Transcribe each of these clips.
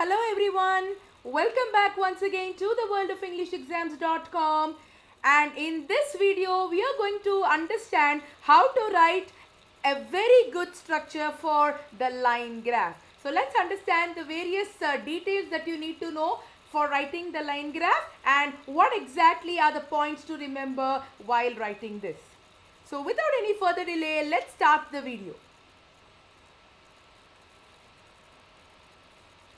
Hello everyone, welcome back once again to the world of EnglishExams.com, and in this video we are going to understand how to write a very good structure for the line graph. So let's understand the various details that you need to know for writing the line graph and what exactly are the points to remember while writing this. So without any further delay, let's start the video.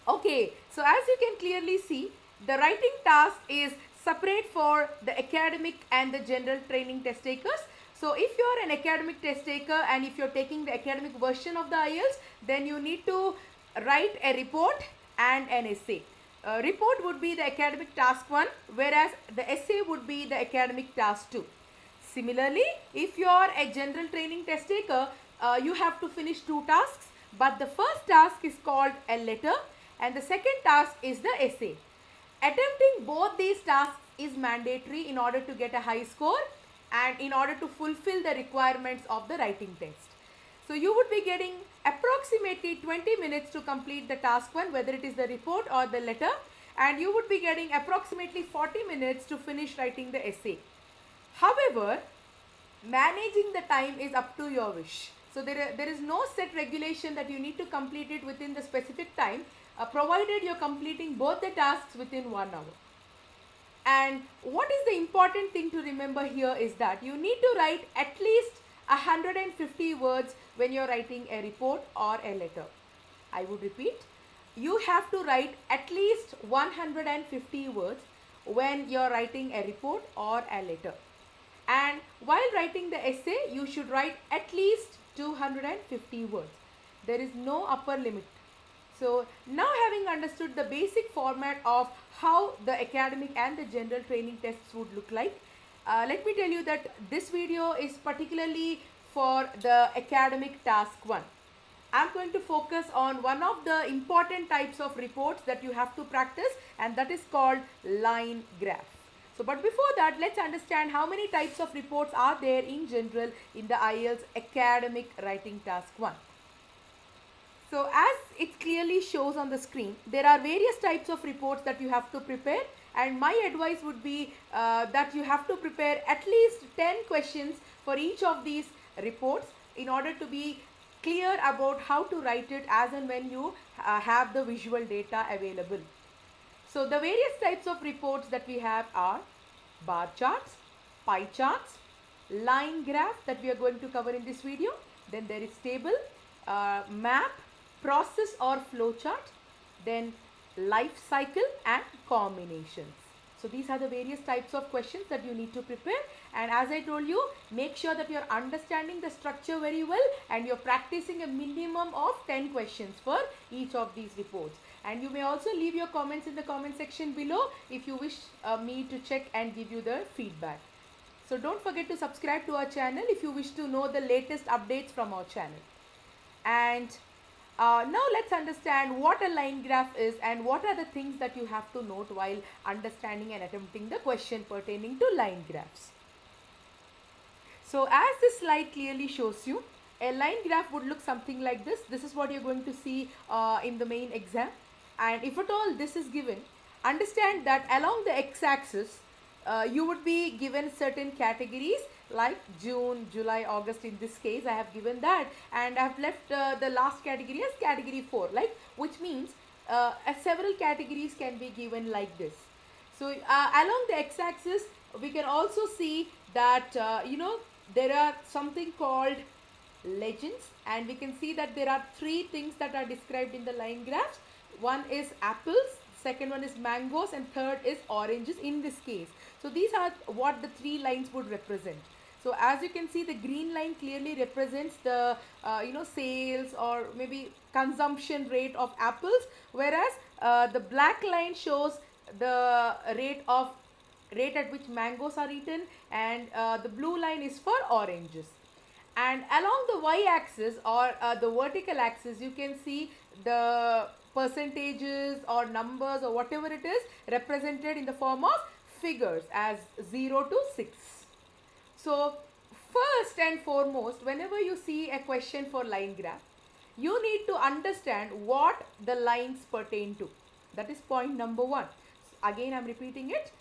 Okay, so as you can clearly see, the writing task is separate for the academic and the general training test takers. So if you are an academic test taker and if you are taking the academic version of the Ielts, then you need to write a report and an essay. Report would be the academic task 1, whereas the essay would be the academic task 2. Similarly, if you are a general training test taker, you have to finish 2 tasks, but the first task is called a letter and the second task is the essay. Attempting both these tasks is mandatory in order to get a high score and in order to fulfill the requirements of the writing test. So you would be getting approximately 20 minutes to complete the task 1, whether it is the report or the letter, and you would be getting approximately 40 minutes to finish writing the essay. However, managing the time is up to your wish. So there is no set regulation that you need to complete it within the specific time, provided you're completing both the tasks within 1 hour. And what is the important thing to remember here is that you need to write at least 150 words when you're writing a report or a letter. I would repeat, you have to write at least 150 words when you're writing a report or a letter. And while writing the essay, you should write at least 250 words. There is no upper limit. So now, having understood the basic format of how the academic and the general training tests would look like, let me tell you that this video is particularly for the academic task 1. I'm going to focus on one of the important types of reports that you have to practice, and that is called line graph. So, but before that, let's understand how many types of reports are there in general in the Ielts academic writing task 1. So as it clearly shows on the screen, there are various types of reports that you have to prepare, and my advice would be that you have to prepare at least 10 questions for each of these reports in order to be clear about how to write it as and when you have the visual data available. So the various types of reports that we have are bar charts, pie charts, line graph that we are going to cover in this video. Then there is table, map, process or flow chart, then life cycle and combinations. So these are the various types of questions that you need to prepare, and as I told you, make sure that you are understanding the structure very well and you are practicing a minimum of 10 questions for each of these reports. And you may also leave your comments in the comment section below if you wish me to check and give you the feedback. So don't forget to subscribe to our channel if you wish to know the latest updates from our channel. And now let's understand what a line graph is and what are the things that you have to note while understanding and attempting the question pertaining to line graphs. So as this slide clearly shows you, a line graph would look something like this. This is what you're going to see in the main exam. And if at all this is given, understand that along the x-axis, you would be given certain categories like June, July, August. In this case I have given that, and I have left the last category as category 4, like, which means several categories can be given like this. So along the x-axis we can also see that there are something called legends, and we can see that there are 3 things that are described in the line graphs. One is apples, second one is mangoes, and third is oranges in this case. So these are what the 3 lines would represent. So as you can see, the green line clearly represents the sales or maybe consumption rate of apples, whereas the black line shows the rate at which mangoes are eaten, and the blue line is for oranges. And along the y-axis or the vertical axis, you can see the percentages or numbers or whatever it is represented in the form of figures as 0 to 6. So first and foremost, whenever you see a question for line graph, you need to understand what the lines pertain to. That is point number 1. Again, I am repeating it.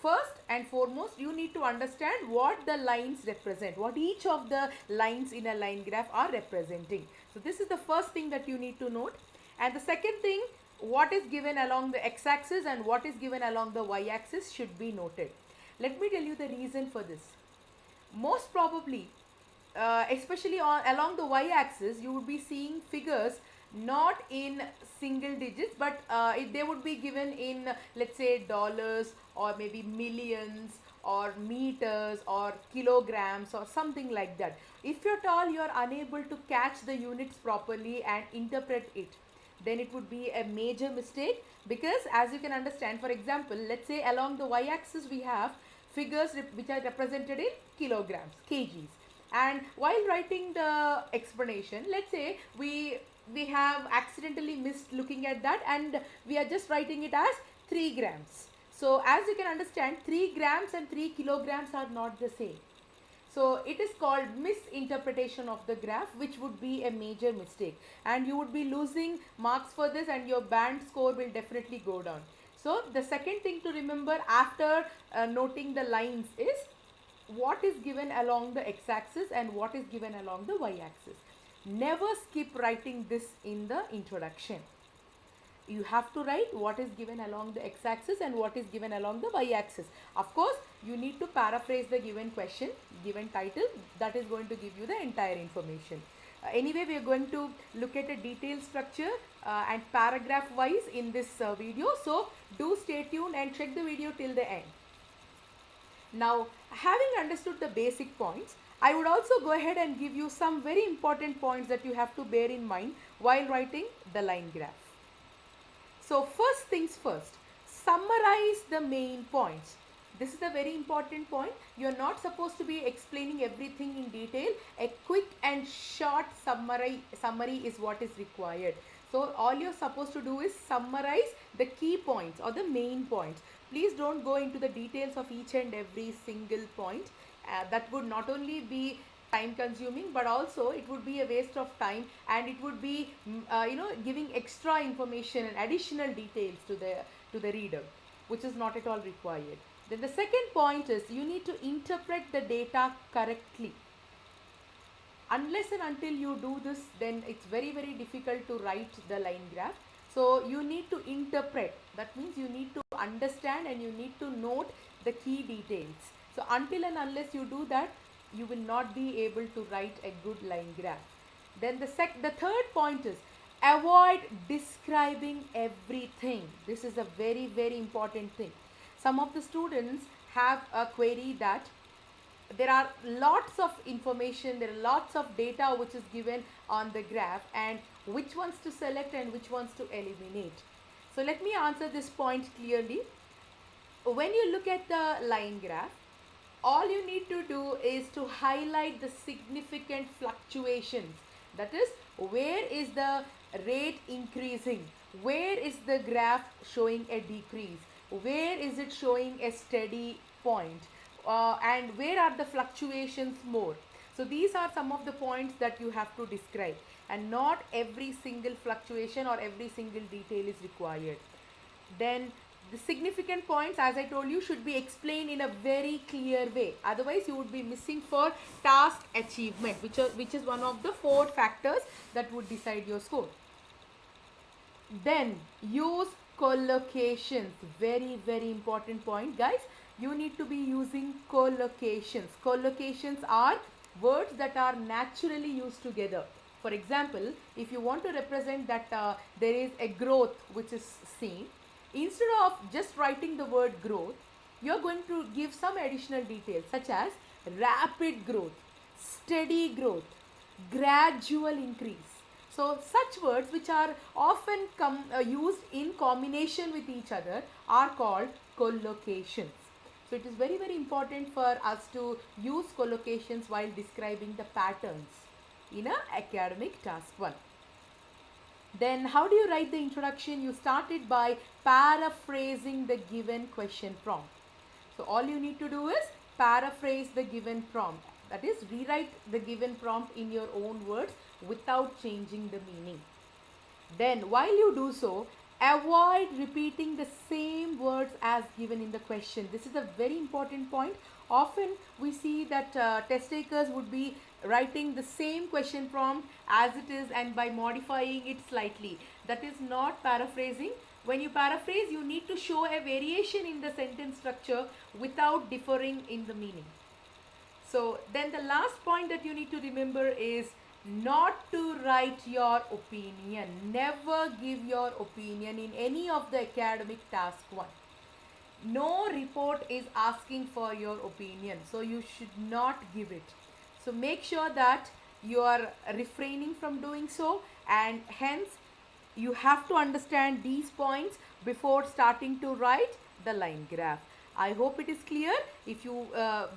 First and foremost, you need to understand what the lines represent, what each of the lines in a line graph are representing. So this is the first thing that you need to note. And the second thing, what is given along the x-axis and what is given along the y-axis should be noted. Let me tell you the reason for this. Most probably, especially along the y-axis, you would be seeing figures not in single digits, but they would be given in, let's say, dollars or maybe millions or meters or kilograms or something like that. If at all you are unable to catch the units properly and interpret it, then it would be a major mistake, because as you can understand, for example, let's say along the y-axis we have figures which are represented in kilograms, kgs, and while writing the explanation, let's say we have accidentally missed looking at that and we are just writing it as 3 grams. So as you can understand, 3 grams and 3 kilograms are not the same. So it is called misinterpretation of the graph, which would be a major mistake, and you would be losing marks for this and your band score will definitely go down. So the second thing to remember after noting the lines is what is given along the x-axis and what is given along the y-axis. Never skip writing this in the introduction. You have to write what is given along the x-axis and what is given along the y-axis. Of course, you need to paraphrase the given question, given title. That is going to give you the entire information. Anyway, we are going to look at a detailed structure and paragraph wise in this video. So, do stay tuned and check the video till the end. Now, having understood the basic points, I would also go ahead and give you some very important points that you have to bear in mind while writing the line graph. So first things first, summarize the main points. This is a very important point. You are not supposed to be explaining everything in detail. A quick and short summary is what is required. So all you are supposed to do is summarize the key points or the main points. Please don't go into the details of each and every single point. That would not only be time consuming, but also it would be a waste of time, and it would be giving extra information and additional details to the reader, which is not at all required. Then the second point is you need to interpret the data correctly. Unless and until you do this, then it's very difficult to write the line graph. So you need to interpret. That means you need to understand and you need to note the key details. So until and unless you do that, you will not be able to write a good line graph. Then the third point is avoid describing everything. This is a very important thing. Some of the students have a query that there are lots of information, there are lots of data which is given on the graph, and which ones to select and which ones to eliminate. So let me answer this point clearly. When you look at the line graph, all you need to do is to highlight the significant fluctuations. That is, where is the rate increasing? Where is the graph showing a decrease? Where is it showing a steady point? And where are the fluctuations more? So these are some of the points that you have to describe, and not every single fluctuation or every single detail is required. Then the significant points, as I told you, should be explained in a very clear way. Otherwise, you would be missing for task achievement, which is one of the 4 factors that would decide your score. Then use collocations. Very important point, guys. You need to be using collocations. Collocations are words that are naturally used together. For example, if you want to represent that there is a growth which is seen, instead of just writing the word growth, you are going to give some additional details such as rapid growth, steady growth, gradual increase. So such words which are often used in combination with each other are called collocations. So it is very important for us to use collocations while describing the patterns in an academic task 1. Then how do you write the introduction? You start it by paraphrasing the given question prompt. So all you need to do is paraphrase the given prompt. That is, rewrite the given prompt in your own words without changing the meaning. Then while you do so, Avoid repeating the same words as given in the question. This is a very important point. Often we see that test takers would be writing the same question prompt as it is and by modifying it slightly. That is not paraphrasing. When you paraphrase, you need to show a variation in the sentence structure without differing in the meaning. So then the last point that you need to remember is not to write your opinion. Never give your opinion in any of the academic task 1. No report is asking for your opinion, so you should not give it. So make sure that you are refraining from doing so, and hence you have to understand these points before starting to write the line graph. I hope it is clear. If you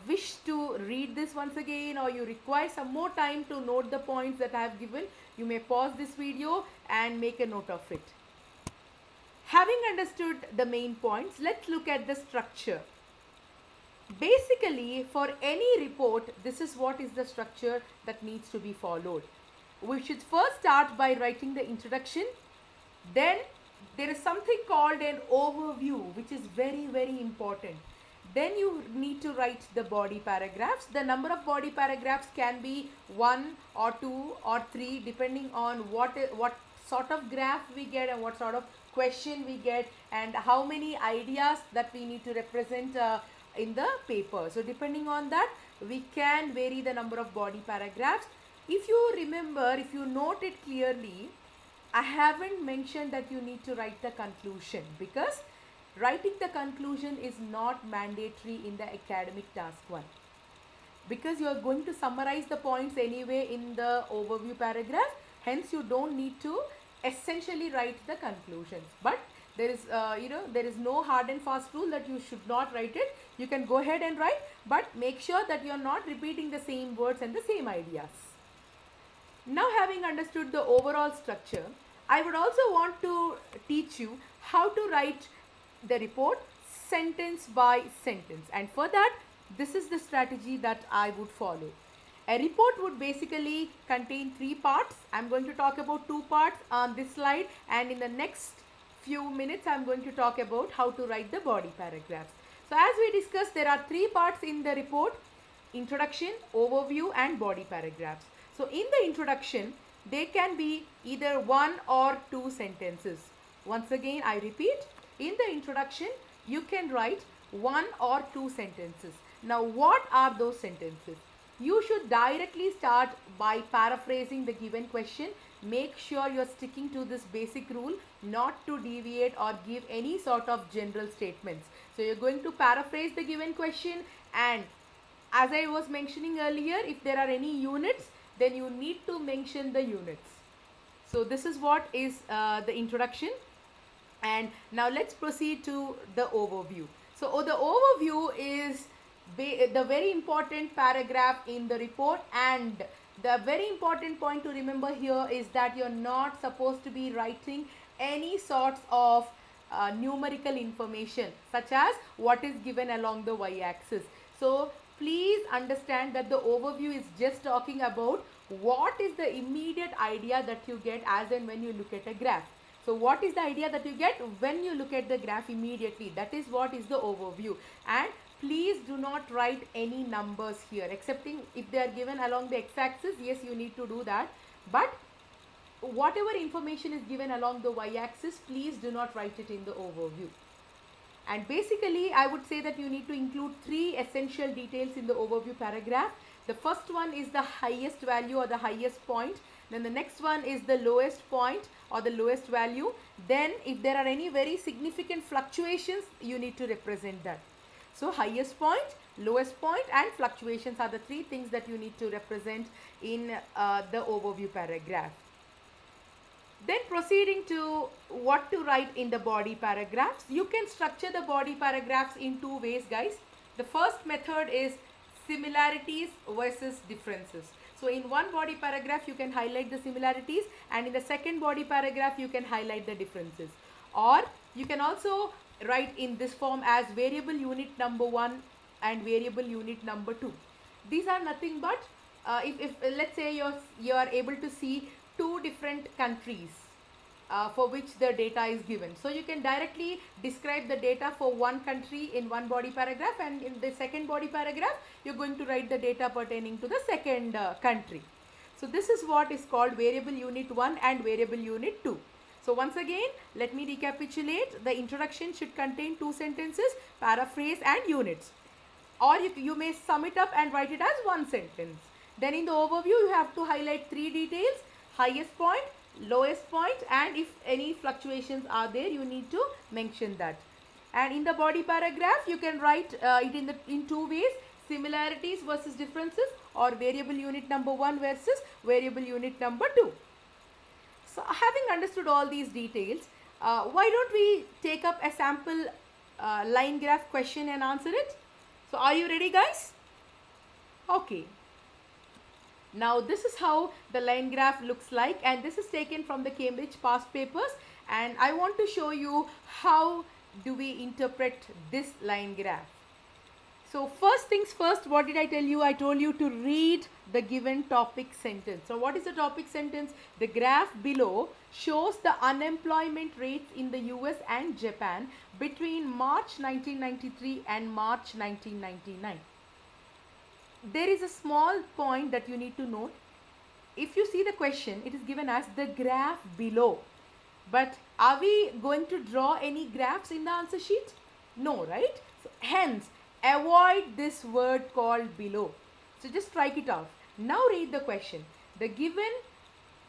wish to read this once again, or you require some more time to note the points that I have given, you may pause this video and make a note of it. Having understood the main points, let's look at the structure. Basically, for any report, this is what is the structure that needs to be followed. We should first start by writing the introduction. Then there is something called an overview, which is very, very important. Then you need to write the body paragraphs. The number of body paragraphs can be 1 or 2 or 3, depending on what sort of graph we get and what sort of question we get, and how many ideas that we need to represent in the paper. So depending on that, we can vary the number of body paragraphs. If you remember, if you note it clearly, I haven't mentioned that you need to write the conclusion, because writing the conclusion is not mandatory in the academic task 1, because you are going to summarize the points anyway in the overview paragraph. Hence you don't need to essentially write the conclusions. But there is there is no hard and fast rule that you should not write it. You can go ahead and write, but make sure that you are not repeating the same words and the same ideas. Now, having understood the overall structure, I would also want to teach you how to write the report sentence by sentence, and for that, this is the strategy that I would follow. A report would basically contain 3 parts. I'm going to talk about 2 parts on this slide, and in the next few minutes I'm going to talk about how to write the body paragraphs. So as we discussed, there are 3 parts in the report: introduction, overview and body paragraphs. So in the introduction, they can be either 1 or 2 sentences. Once again, I repeat, in the introduction, you can write 1 or 2 sentences. Now, what are those sentences? You should directly start by paraphrasing the given question. Make sure you're sticking to this basic rule, not to deviate or give any sort of general statements. So you're going to paraphrase the given question, and as I was mentioning earlier, if there are any units, then you need to mention the units. So this is what is the introduction. And now let's proceed to the overview. So the overview is the very important paragraph in the report, and the very important point to remember here is that you're not supposed to be writing any sorts of numerical information, such as what is given along the y-axis. So please understand that the overview is just talking about what is the immediate idea that you get as and when you look at a graph. So what is the idea that you get when you look at the graph immediately? That is what is the overview. And please do not write any numbers here, excepting if they are given along the x-axis. Yes, you need to do that. But whatever information is given along the y-axis, please do not write it in the overview. And basically, I would say that you need to include 3 essential details in the overview paragraph. The first one is the highest value or the highest point. Then the next one is the lowest point or the lowest value. Then if there are any very significant fluctuations, you need to represent that. So highest point, lowest point and fluctuations are the 3 things that you need to represent in the overview paragraph. Then proceeding to what to write in the body paragraphs. You can structure the body paragraphs in 2 ways, guys. The first method is similarities versus differences. So in one body paragraph, you can highlight the similarities, and in the second body paragraph, you can highlight the differences. Or you can also write in this form as variable unit number 1 and variable unit number 2. These are nothing but if let's say you are able to see 2 different countries for which the data is given. So you can directly describe the data for one country in one body paragraph, and in the second body paragraph you're going to write the data pertaining to the second country. So this is what is called variable unit 1 and variable unit 2. So once again, let me recapitulate. The introduction should contain 2 sentences, paraphrase and units. Or you may sum it up and write it as one sentence. Then in the overview, you have to highlight 3 details: highest point, lowest point, and if any fluctuations are there, you need to mention that. And in the body paragraph, you can write it in 2 ways: similarities versus differences, or variable unit number 1 versus variable unit number 2. So having understood all these details, why don't we take up a sample line graph question and answer it? So are you ready, guys? Okay. Now this is how the line graph looks like, and this is taken from the Cambridge past papers, and I want to show you how do we interpret this line graph. So first things first, what did I tell you? I told you to read the given topic sentence. So what is the topic sentence? The graph below shows the unemployment rates in the US and Japan between March 1993 and March 1999. There is a small point that you need to note. If you see the question, it is given as the graph below. But are we going to draw any graphs in the answer sheet? No, right? So hence, avoid this word called below. So just strike it off. Now read the question. The given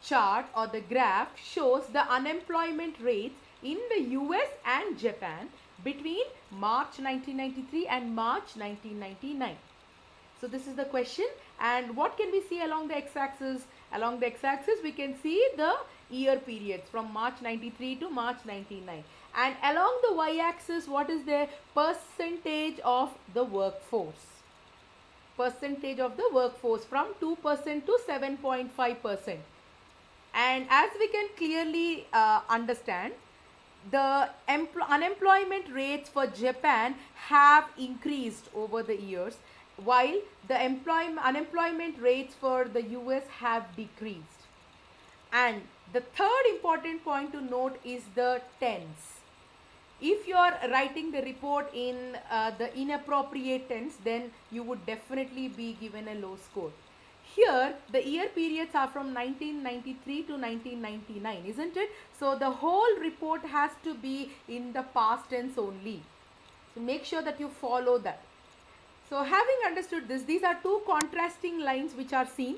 chart or the graph shows the unemployment rates in the US and Japan between March 1993 and March 1999. So this is the question, and what can we see along the x-axis? Along the x-axis we can see the year periods from March 93 to March 99. And along the y-axis, what is the percentage of the workforce? Percentage of the workforce from 2% to 7.5%. And as we can clearly understand, the unemployment rates for Japan have increased over the years, while the unemployment rates for the US have decreased. And the third important point to note is the tense. If you are writing the report in the inappropriate tense, then you would definitely be given a low score. Here, the year periods are from 1993 to 1999, isn't it? So the whole report has to be in the past tense only. So make sure that you follow that. So having understood this, these are 2 contrasting lines which are seen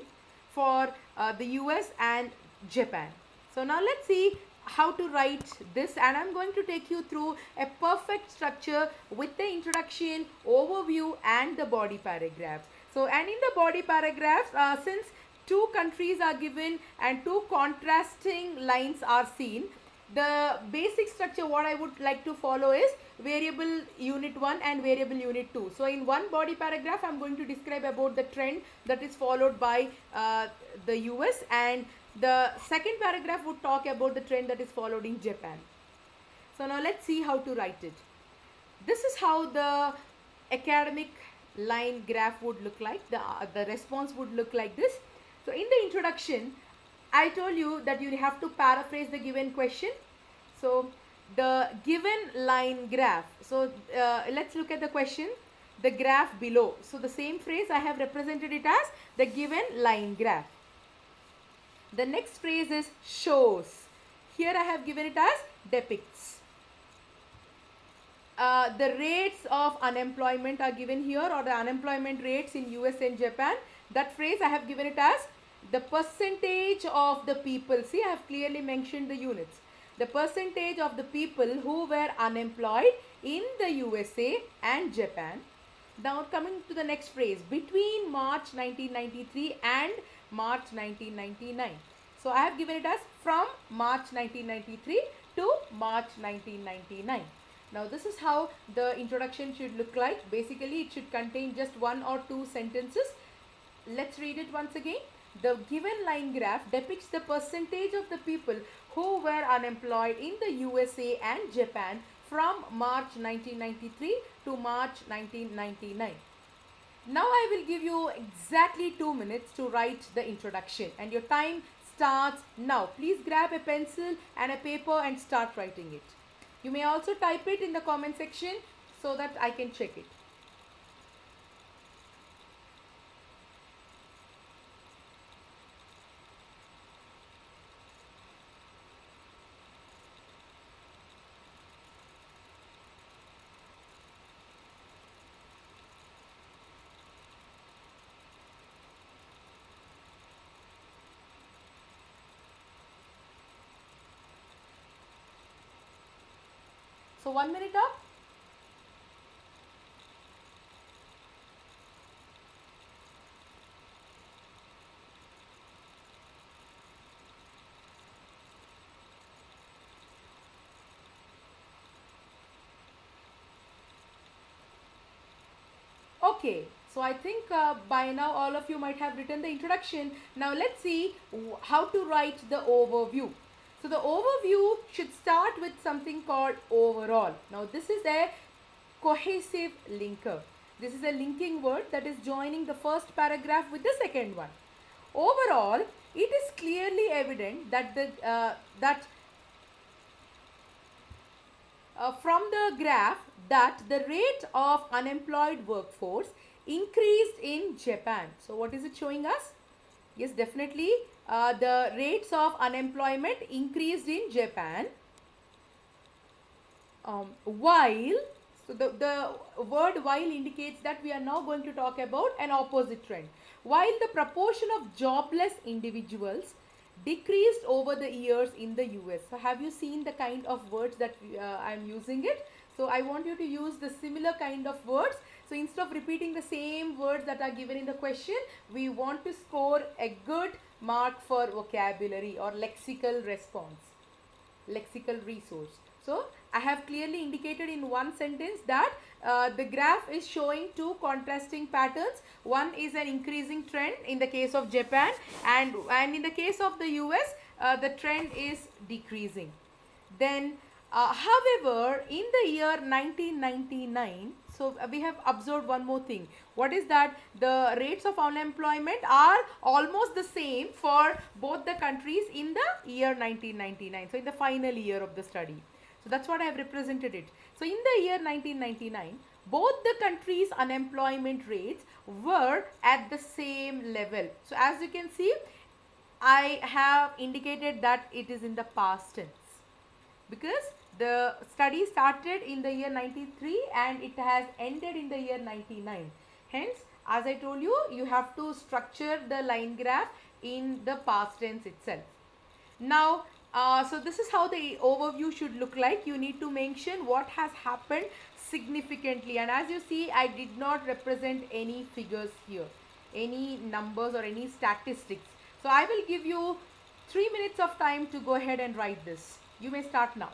for the US and Japan. So now let's see how to write this, and I'm going to take you through a perfect structure with the introduction, overview and the body paragraphs. So, and in the body paragraphs, since 2 countries are given and 2 contrasting lines are seen, the basic structure what I would like to follow is variable unit 1 and variable unit 2. So in one body paragraph I'm going to describe about the trend that is followed by the US, and the second paragraph would talk about the trend that is followed in Japan. So now let's see how to write it. This is how the academic line graph would look like. The response would look like this. So in the introduction, I told you that you have to paraphrase the given question. So the given line graph. So let's look at the question. The graph below. So the same phrase I have represented it as the given line graph. The next phrase is shows. Here I have given it as depicts. The rates of unemployment are given here, or the unemployment rates in US and Japan. That phrase I have given it as the percentage of the people. See, I have clearly mentioned the units. The percentage of the people who were unemployed in the USA and Japan. Now coming to the next phrase, between March 1993 and March 1999. So I have given it as from March 1993 to March 1999. Now this is how the introduction should look like. Basically it should contain just 1 or 2 sentences. Let's read it once again. The given line graph depicts the percentage of the people who were unemployed in the USA and Japan from March 1993 to March 1999. Now I will give you exactly 2 minutes to write the introduction, and your time starts now. Please grab a pencil and a paper and start writing it. You may also type it in the comment section so that I can check it. So 1 minute up. Okay, so I think by now all of you might have written the introduction. Now let's see how to write the overview. So the overview should start with something called overall. Now this is a cohesive linker. This is a linking word that is joining the first paragraph with the second one. Overall, it is clearly evident that from the graph that the rate of unemployed workforce increased in Japan. So what is it showing us? Yes, definitely the rates of unemployment increased in Japan. While, so the word while indicates that we are now going to talk about an opposite trend. While the proportion of jobless individuals decreased over the years in the US. So have you seen the kind of words that I am using it? So I want you to use the similar kind of words. So instead of repeating the same words that are given in the question, we want to score a good mark for vocabulary or lexical response, lexical resource. So I have clearly indicated in one sentence that the graph is showing two contrasting patterns. One is an increasing trend in the case of Japan, and in the case of the US, the trend is decreasing. Then however, in the year 1999, so we have observed one more thing. What is that? The rates of unemployment are almost the same for both the countries in the year 1999. So in the final year of the study. So that's what I have represented it. So in the year 1999, both the countries' unemployment rates were at the same level. So as you can see, I have indicated that it is in the past tense, because the study started in the year 93 and it has ended in the year 99. Hence, as I told you, you have to structure the line graph in the past tense itself. Now, so this is how the overview should look like. You need to mention what has happened significantly, and as you see, I did not represent any figures here, any numbers or any statistics. So I will give you 3 minutes of time to go ahead and write this. You may start now.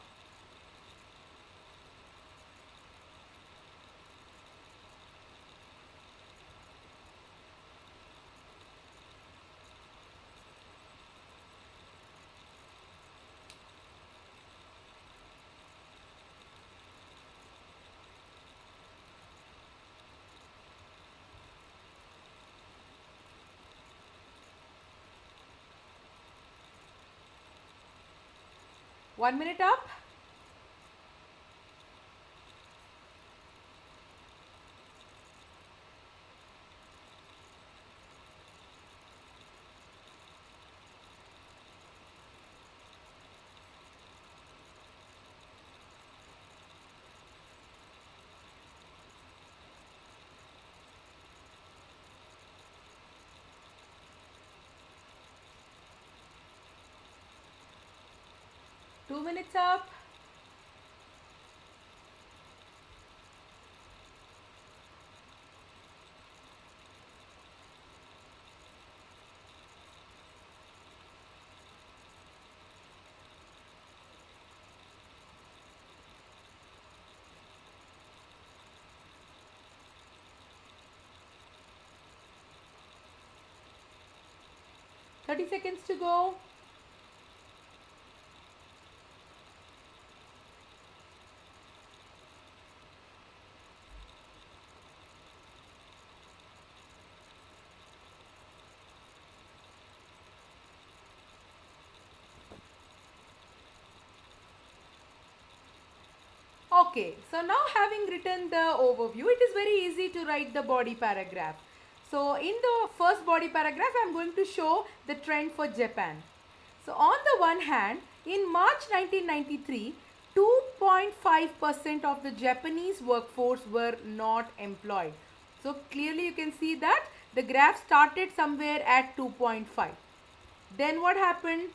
One minute up. Two minutes up. Thirty seconds to go. Okay, so now having written the overview, it is very easy to write the body paragraph. So in the first body paragraph, I am going to show the trend for Japan. So on the one hand, in March 1993, 2.5% of the Japanese workforce were not employed. So clearly you can see that the graph started somewhere at 2.5. Then what happened?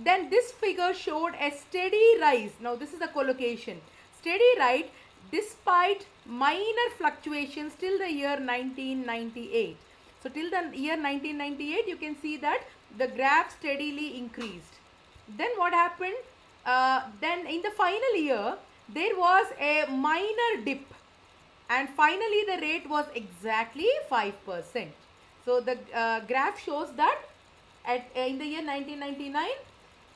Then this figure showed a steady rise. Now this is a collocation. Steady rise despite minor fluctuations till the year 1998. So till the year 1998 you can see that the graph steadily increased. Then what happened? Then in the final year there was a minor dip, and finally the rate was exactly 5%. So the graph shows that in the year 1999,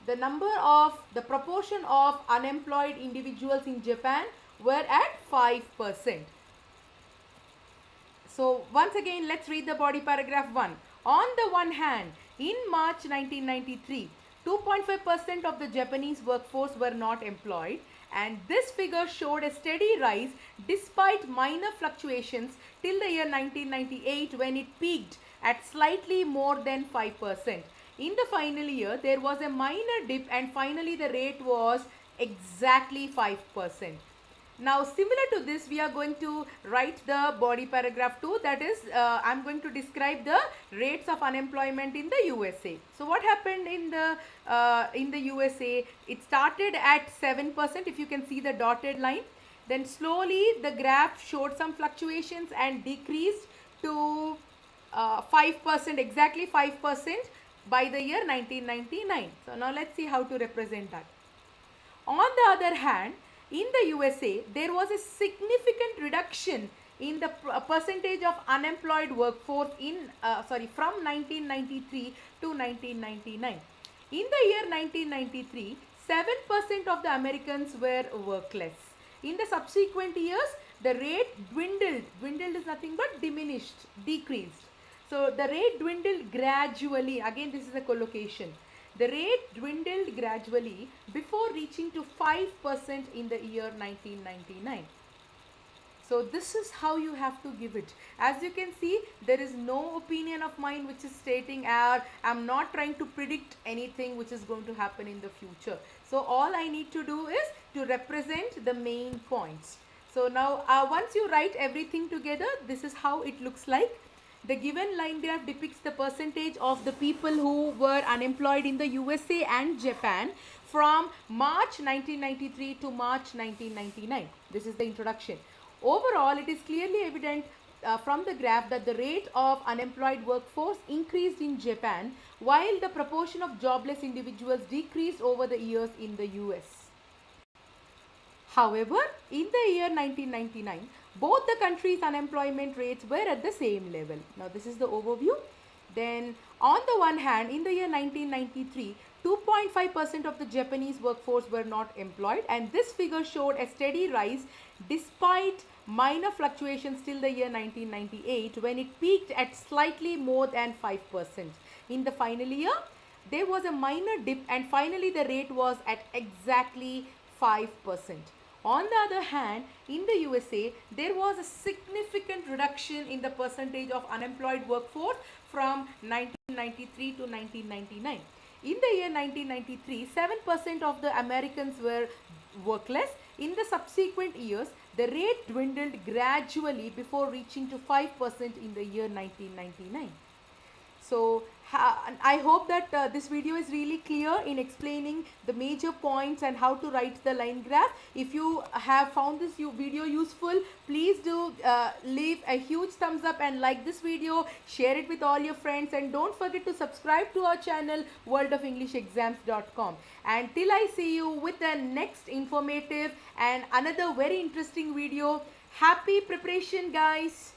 the proportion of unemployed individuals in Japan were at 5%. So once again, let's read the body paragraph 1. On the one hand, in March 1993, 2.5% of the Japanese workforce were not employed, and this figure showed a steady rise despite minor fluctuations till the year 1998, when it peaked at slightly more than 5%. In the final year, there was a minor dip, and finally the rate was exactly 5%. Now similar to this, we are going to write the body paragraph 2, that is I am going to describe the rates of unemployment in the USA. So what happened in the USA? It started at 7%, if you can see the dotted line. Then slowly the graph showed some fluctuations and decreased to 5%, exactly 5% by the year 1999. So now let's see how to represent that. On the other hand, in the USA, there was a significant reduction in the percentage of unemployed workforce from 1993 to 1999. In the year 1993, 7% of the Americans were workless. In the subsequent years, the rate dwindled. Dwindled is nothing but diminished, decreased. So the rate dwindled gradually. Again, this is a collocation. The rate dwindled gradually before reaching to 5% in the year 1999. So this is how you have to give it. As you can see, there is no opinion of mine which is stating, I'm not trying to predict anything which is going to happen in the future. So all I need to do is to represent the main points. So now once you write everything together, this is how it looks like. The given line graph depicts the percentage of the people who were unemployed in the USA and Japan from March 1993 to March 1999. This is the introduction. Overall, it is clearly evident from the graph that the rate of unemployed workforce increased in Japan, while the proportion of jobless individuals decreased over the years in the US. However, in the year 1999, both the countries' unemployment rates were at the same level. Now, this is the overview. Then, on the one hand, in the year 1993, 2.5% of the Japanese workforce were not employed, and this figure showed a steady rise despite minor fluctuations till the year 1998, when it peaked at slightly more than 5%. In the final year, there was a minor dip, and finally the rate was at exactly 5%. On the other hand, in the USA, there was a significant reduction in the percentage of unemployed workforce from 1993 to 1999. In the year 1993, 7% of the Americans were workless. In the subsequent years, the rate dwindled gradually before reaching to 5% in the year 1999. So, I hope that this video is really clear in explaining the major points and how to write the line graph. If you have found this video useful, please do leave a huge thumbs up and like this video, share it with all your friends, and don't forget to subscribe to our channel worldofenglishexams.com. And till I see you with the next informative and another very interesting video, happy preparation guys!